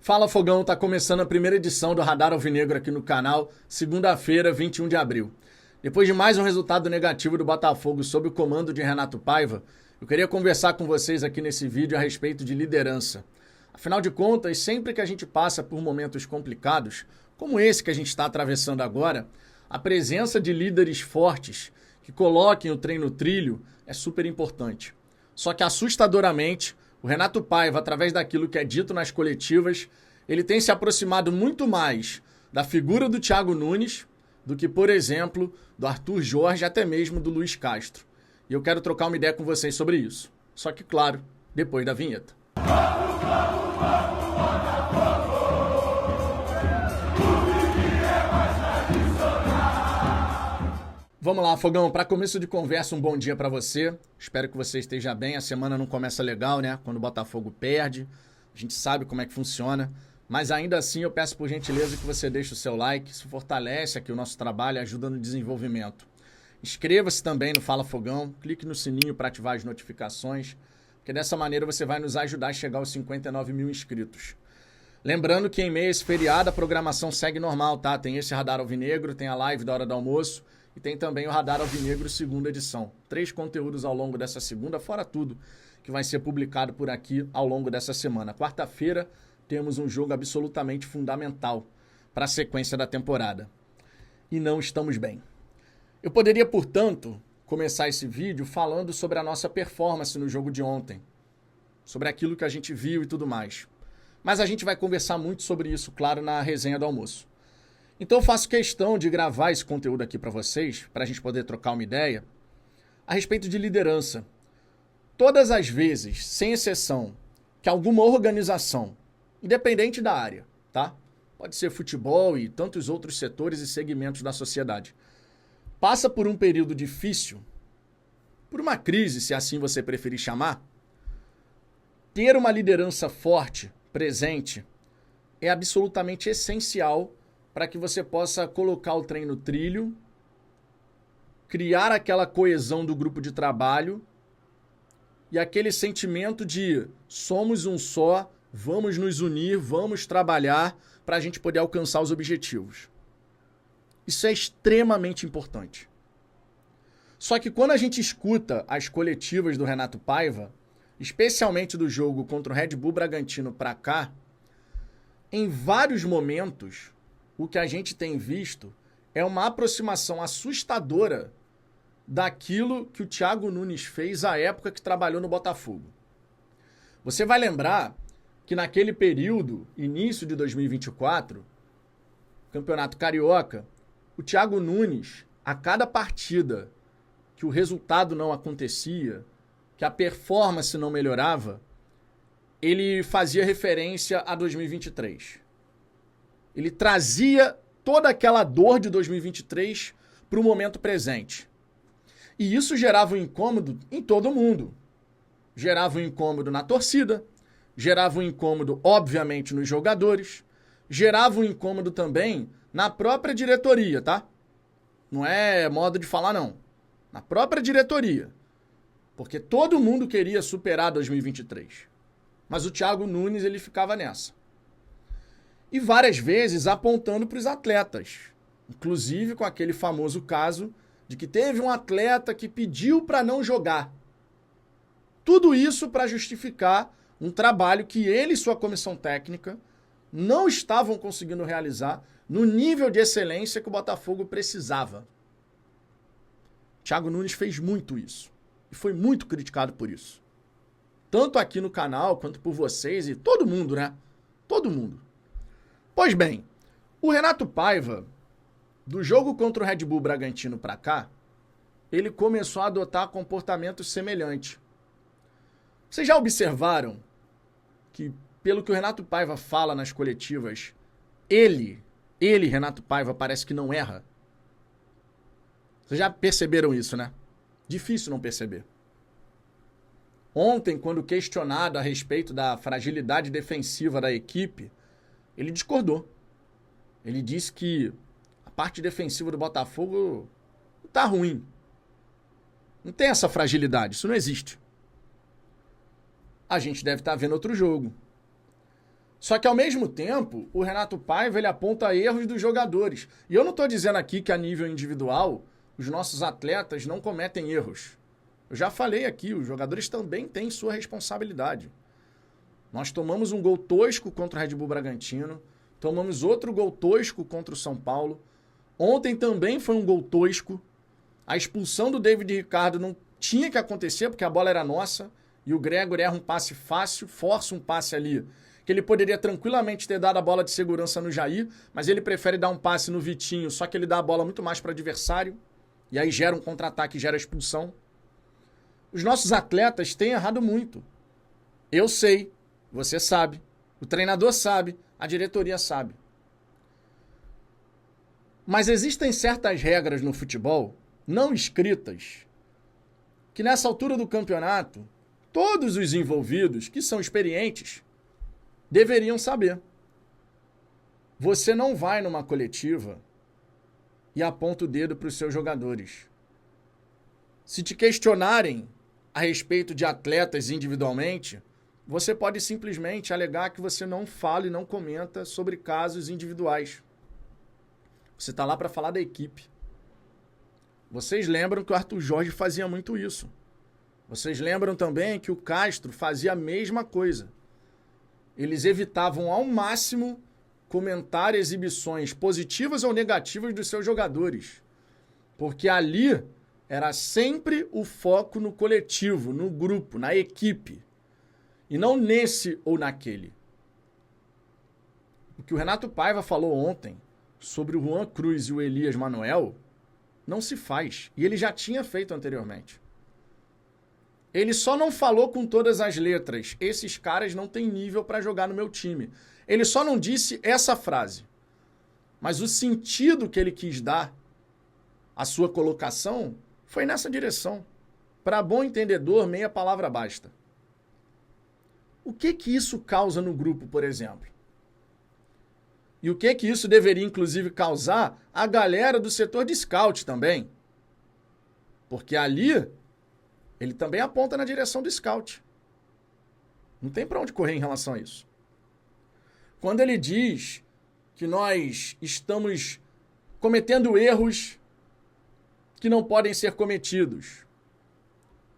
Fala Fogão, tá começando a primeira edição do Radar Alvinegro aqui no canal, segunda-feira, 21 de abril. Depois de mais um resultado negativo do Botafogo sob o comando de Renato Paiva, eu queria conversar com vocês aqui nesse vídeo a respeito de liderança. Afinal de contas, sempre que a gente passa por momentos complicados, como esse que a gente está atravessando agora, a presença de líderes fortes que coloquem o trem no trilho é super importante. Só que assustadoramente, o Renato Paiva, através daquilo que é dito nas coletivas, ele tem se aproximado muito mais da figura do Thiago Nunes do que, por exemplo, do Arthur Jorge, até mesmo do Luiz Castro. E eu quero trocar uma ideia com vocês sobre isso. Só que, claro, depois da vinheta. Vamos lá, Fogão, para começo de conversa, um bom dia para você. Espero que você esteja bem. A semana não começa legal, né? Quando o Botafogo perde, a gente sabe como é que funciona. Mas ainda assim, eu peço por gentileza que você deixe o seu like. Isso fortalece aqui o nosso trabalho e ajuda no desenvolvimento. Inscreva-se também no Fala Fogão, clique no sininho para ativar as notificações, porque dessa maneira você vai nos ajudar a chegar aos 59 mil inscritos. Lembrando que em meio a esse feriado a programação segue normal, tá? Tem esse Radar Alvinegro, tem a live da hora do almoço, e tem também o Radar Alvinegro segunda edição. 3 conteúdos ao longo dessa segunda, fora tudo que vai ser publicado por aqui ao longo dessa semana. Quarta-feira temos um jogo absolutamente fundamental para a sequência da temporada. E não estamos bem. Eu poderia, portanto, começar esse vídeo falando sobre a nossa performance no jogo de ontem. Sobre aquilo que a gente viu e tudo mais. Mas a gente vai conversar muito sobre isso, claro, na resenha do almoço. Então eu faço questão de gravar esse conteúdo aqui para vocês, para a gente poder trocar uma ideia, a respeito de liderança. Todas as vezes, sem exceção, que alguma organização, independente da área, tá? Pode ser futebol e tantos outros setores e segmentos da sociedade, passa por um período difícil, por uma crise, se assim você preferir chamar, ter uma liderança forte, presente, é absolutamente essencial para que você possa colocar o trem no trilho, criar aquela coesão do grupo de trabalho e aquele sentimento de somos um só, vamos nos unir, vamos trabalhar para a gente poder alcançar os objetivos. Isso é extremamente importante. Só que quando a gente escuta as coletivas do Renato Paiva, especialmente do jogo contra o Red Bull Bragantino para cá, em vários momentos, o que a gente tem visto é uma aproximação assustadora daquilo que o Thiago Nunes fez à época que trabalhou no Botafogo. Você vai lembrar que naquele período, início de 2024, Campeonato Carioca, o Thiago Nunes, a cada partida que o resultado não acontecia, que a performance não melhorava, ele fazia referência a 2023. Ele trazia toda aquela dor de 2023 para o momento presente. E isso gerava um incômodo em todo mundo. Gerava um incômodo na torcida, gerava um incômodo, obviamente, nos jogadores, gerava um incômodo também na própria diretoria, tá? Não é modo de falar, não. Na própria diretoria. Porque todo mundo queria superar 2023. Mas o Thiago Nunes, ele ficava nessa. E várias vezes apontando para os atletas. Inclusive com aquele famoso caso de que teve um atleta que pediu para não jogar. Tudo isso para justificar um trabalho que ele e sua comissão técnica não estavam conseguindo realizar no nível de excelência que o Botafogo precisava. Thiago Nunes fez muito isso. E foi muito criticado por isso. Tanto aqui no canal, quanto por vocês e todo mundo, né? Todo mundo. Pois bem, o Renato Paiva, do jogo contra o Red Bull Bragantino para cá, ele começou a adotar comportamentos semelhantes. Vocês já observaram que, pelo que o Renato Paiva fala nas coletivas, ele, Renato Paiva, parece que não erra? Vocês já perceberam isso, né? Difícil não perceber. Ontem, quando questionado a respeito da fragilidade defensiva da equipe, ele discordou. Ele disse que a parte defensiva do Botafogo não tá ruim. Não tem essa fragilidade, isso não existe. A gente deve estar vendo outro jogo. Só que, ao mesmo tempo, o Renato Paiva ele aponta erros dos jogadores. E eu não estou dizendo aqui que, a nível individual, os nossos atletas não cometem erros. Eu já falei aqui, os jogadores também têm sua responsabilidade. Nós tomamos um gol tosco contra o Red Bull Bragantino, tomamos outro gol tosco contra o São Paulo. Ontem também foi um gol tosco. A expulsão do David Ricardo não tinha que acontecer, porque a bola era nossa, e o Gregor erra um passe fácil, força um passe ali, que ele poderia tranquilamente ter dado a bola de segurança no Jair, mas ele prefere dar um passe no Vitinho, só que ele dá a bola muito mais para o adversário, e aí gera um contra-ataque, gera expulsão. Os nossos atletas têm errado muito. Eu sei, você sabe, o treinador sabe, a diretoria sabe. Mas existem certas regras no futebol, não escritas, que nessa altura do campeonato, todos os envolvidos, que são experientes, deveriam saber. Você não vai numa coletiva e aponta o dedo para os seus jogadores. Se te questionarem a respeito de atletas individualmente, você pode simplesmente alegar que você não fala e não comenta sobre casos individuais. Você está lá para falar da equipe. Vocês lembram que o Arthur Jorge fazia muito isso. Vocês lembram também que o Castro fazia a mesma coisa. Eles evitavam ao máximo comentar exibições positivas ou negativas dos seus jogadores. Porque ali era sempre o foco no coletivo, no grupo, na equipe. E não nesse ou naquele. O que o Renato Paiva falou ontem sobre o Juan Cruz e o Elias Manuel não se faz. E ele já tinha feito anteriormente. Ele só não falou com todas as letras. Esses caras não têm nível para jogar no meu time. Ele só não disse essa frase. Mas o sentido que ele quis dar à sua colocação foi nessa direção. Para bom entendedor, meia palavra basta. O que isso causa no grupo, por exemplo? E o que isso deveria, inclusive, causar a galera do setor de scout também? Porque ali ele também aponta na direção do scout. Não tem para onde correr em relação a isso. Quando ele diz que nós estamos cometendo erros que não podem ser cometidos.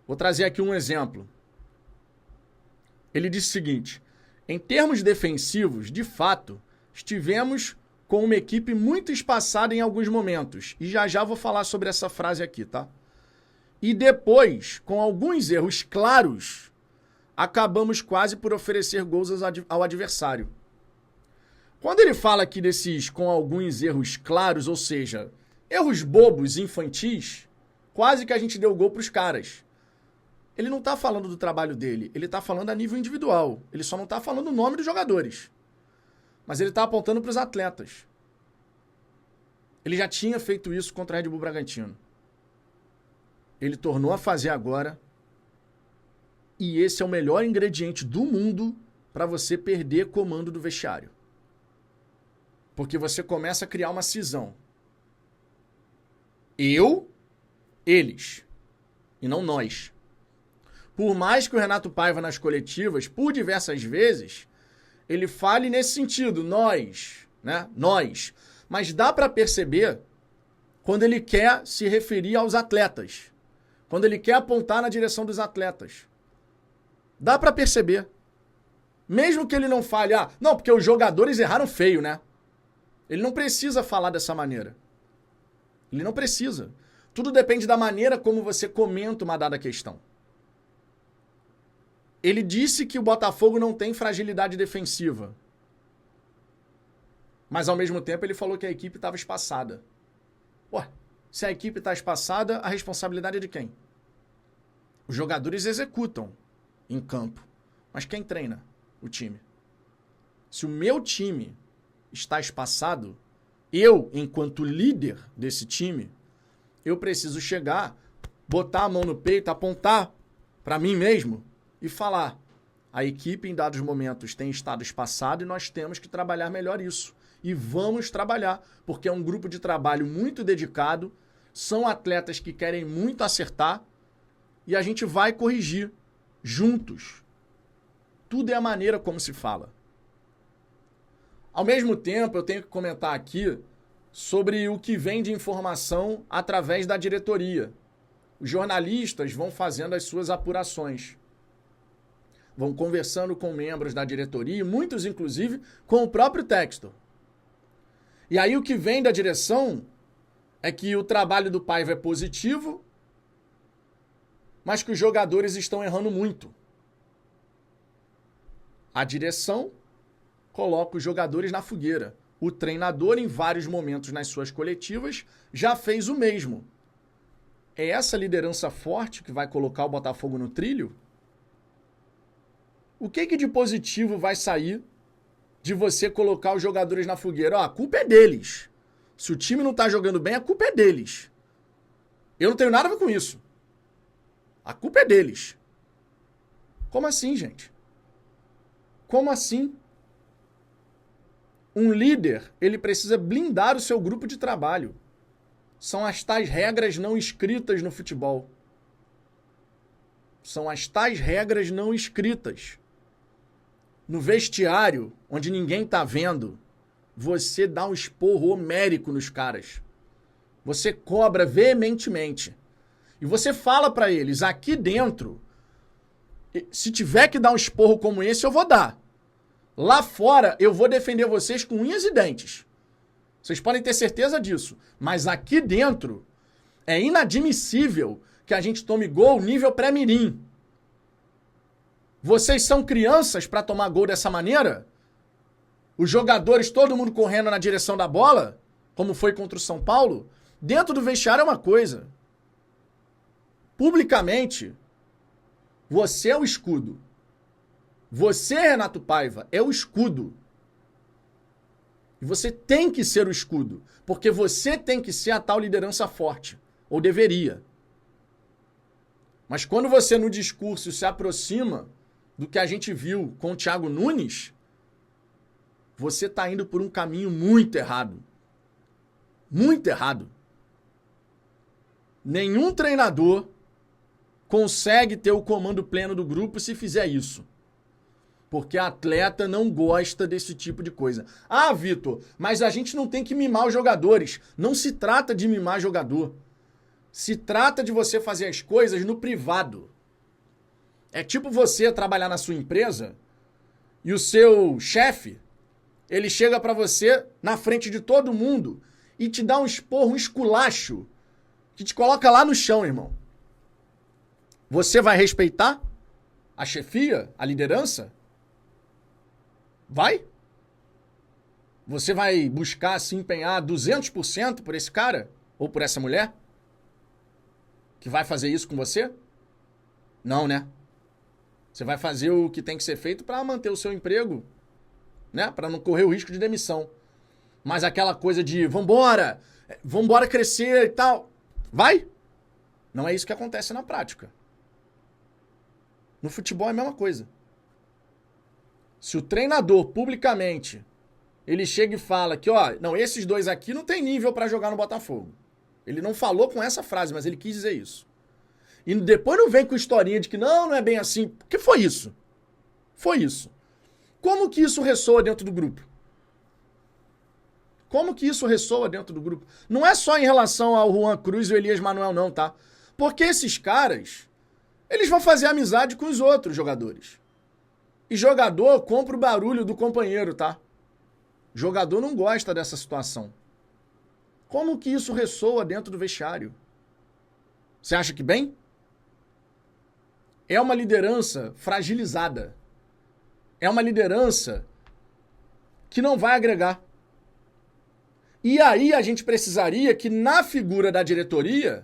Vou trazer aqui um exemplo. Ele disse o seguinte: em termos defensivos, de fato, estivemos com uma equipe muito espaçada em alguns momentos. E já vou falar sobre essa frase aqui, tá? E depois, com alguns erros claros, acabamos quase por oferecer gols ao adversário. Quando ele fala aqui desses com alguns erros claros, ou seja, erros bobos, infantis, quase que a gente deu gol para os caras. Ele não está falando do trabalho dele, ele está falando a nível individual. Ele só não está falando o nome dos jogadores. Mas ele está apontando para os atletas. Ele já tinha feito isso contra a Red Bull Bragantino. Ele tornou a fazer agora. E esse é o melhor ingrediente do mundo para você perder comando do vestiário. Porque você começa a criar uma cisão. Eles. E não nós. Por mais que o Renato Paiva nas coletivas, por diversas vezes, ele fale nesse sentido, nós, né? Nós. Mas dá para perceber quando ele quer se referir aos atletas. Quando ele quer apontar na direção dos atletas. Dá para perceber. Mesmo que ele não fale, não, porque os jogadores erraram feio, né? Ele não precisa falar dessa maneira. Ele não precisa. Tudo depende da maneira como você comenta uma dada questão. Ele disse que o Botafogo não tem fragilidade defensiva. Mas, ao mesmo tempo, ele falou que a equipe estava espaçada. Ué, se a equipe está espaçada, a responsabilidade é de quem? Os jogadores executam em campo. Mas quem treina o time? Se o meu time está espaçado, eu, enquanto líder desse time, eu preciso chegar, botar a mão no peito, apontar para mim mesmo e falar: a equipe em dados momentos tem estado espaçada e nós temos que trabalhar melhor isso. E vamos trabalhar, porque é um grupo de trabalho muito dedicado, são atletas que querem muito acertar e a gente vai corrigir juntos. Tudo é a maneira como se fala. Ao mesmo tempo, eu tenho que comentar aqui sobre o que vem de informação através da diretoria. Os jornalistas vão fazendo as suas apurações. Vão conversando com membros da diretoria, muitos, inclusive, com o próprio Textor. E aí o que vem da direção é que o trabalho do Paiva é positivo, mas que os jogadores estão errando muito. A direção coloca os jogadores na fogueira. O treinador, em vários momentos nas suas coletivas, já fez o mesmo. É essa liderança forte que vai colocar o Botafogo no trilho? O que de positivo vai sair de você colocar os jogadores na fogueira? Ó, a culpa é deles. Se o time não tá jogando bem, a culpa é deles. Eu não tenho nada a ver com isso. A culpa é deles. Como assim, gente? Como assim? Um líder, ele precisa blindar o seu grupo de trabalho. São as tais regras não escritas no futebol. São as tais regras não escritas. No vestiário, onde ninguém tá vendo, você dá um esporro homérico nos caras. Você cobra veementemente. E você fala pra eles, aqui dentro, se tiver que dar um esporro como esse, eu vou dar. Lá fora, eu vou defender vocês com unhas e dentes. Vocês podem ter certeza disso. Mas aqui dentro, é inadmissível que a gente tome gol nível pré-mirim. Vocês são crianças para tomar gol dessa maneira? Os jogadores, todo mundo correndo na direção da bola, como foi contra o São Paulo? Dentro do vestiário é uma coisa. Publicamente, você é o escudo. Você, Renato Paiva, é o escudo. E você tem que ser o escudo, porque você tem que ser a tal liderança forte, ou deveria. Mas quando você no discurso se aproxima do que a gente viu com o Thiago Nunes, você está indo por um caminho muito errado. Muito errado. Nenhum treinador consegue ter o comando pleno do grupo se fizer isso. Porque atleta não gosta desse tipo de coisa. Ah, Vitor, mas a gente não tem que mimar os jogadores. Não se trata de mimar jogador. Se trata de você fazer as coisas no privado. É tipo você trabalhar na sua empresa e o seu chefe, ele chega pra você na frente de todo mundo e te dá um esporro, um esculacho, que te coloca lá no chão, irmão. Você vai respeitar a chefia, a liderança? Vai? Você vai buscar se empenhar 200% por esse cara? Ou por essa mulher? Que vai fazer isso com você? Não, né? Você vai fazer o que tem que ser feito para manter o seu emprego, né? Para não correr o risco de demissão. Mas aquela coisa de vambora crescer e tal. Vai? Não é isso que acontece na prática. No futebol é a mesma coisa. Se o treinador, publicamente, ele chega e fala que, ó, não, esses dois aqui não tem nível pra jogar no Botafogo. Ele não falou com essa frase, mas ele quis dizer isso. E depois não vem com historinha de que não é bem assim. Porque foi isso. Foi isso. Como que isso ressoa dentro do grupo? Como que isso ressoa dentro do grupo? Não é só em relação ao Juan Cruz e o Elias Manuel, não, tá? Porque esses caras, eles vão fazer amizade com os outros jogadores. E jogador compra o barulho do companheiro, tá? Jogador não gosta dessa situação. Como que isso ressoa dentro do vestiário? Você acha que bem? É uma liderança fragilizada. É uma liderança que não vai agregar. E aí a gente precisaria que na figura da diretoria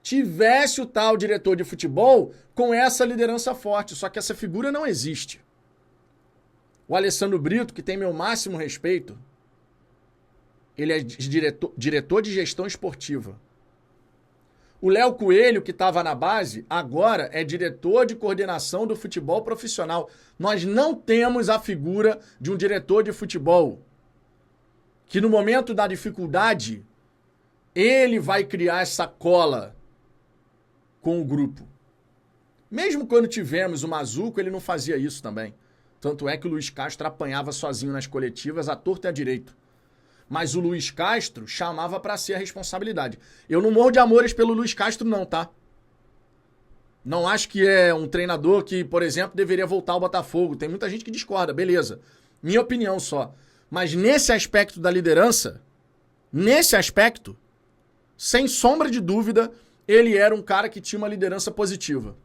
tivesse o tal diretor de futebol com essa liderança forte. Só que essa figura não existe. O Alessandro Brito, que tem meu máximo respeito, ele é diretor de gestão esportiva. O Léo Coelho, que estava na base, agora é diretor de coordenação do futebol profissional. Nós não temos a figura de um diretor de futebol que no momento da dificuldade, ele vai criar essa cola com o grupo. Mesmo quando tivemos o Mazuco, ele não fazia isso também. Tanto é que o Luiz Castro apanhava sozinho nas coletivas, à torta e à direito. Mas o Luiz Castro chamava para si a responsabilidade. Eu não morro de amores pelo Luiz Castro não, tá? Não acho que é um treinador que, por exemplo, deveria voltar ao Botafogo. Tem muita gente que discorda, beleza. Minha opinião só. Mas nesse aspecto da liderança, nesse aspecto, sem sombra de dúvida, ele era um cara que tinha uma liderança positiva.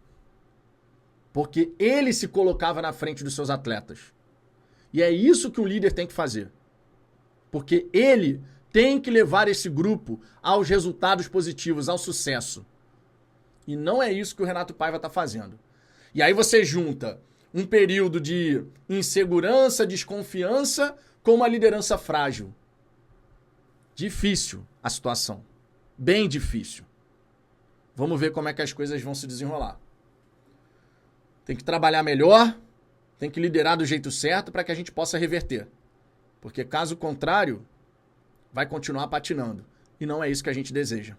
Porque ele se colocava na frente dos seus atletas. E é isso que um líder tem que fazer. Porque ele tem que levar esse grupo aos resultados positivos, ao sucesso. E não é isso que o Renato Paiva está fazendo. E aí você junta um período de insegurança, desconfiança, com uma liderança frágil. Difícil a situação. Bem difícil. Vamos ver como é que as coisas vão se desenrolar. Tem que trabalhar melhor, tem que liderar do jeito certo para que a gente possa reverter. Porque caso contrário, vai continuar patinando. E não é isso que a gente deseja.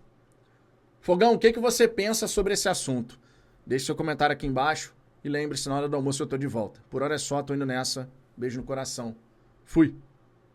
Fogão, o que você pensa sobre esse assunto? Deixe seu comentário aqui embaixo e lembre-se, na hora do almoço eu tô de volta. Por hora é só, tô indo nessa. Beijo no coração. Fui!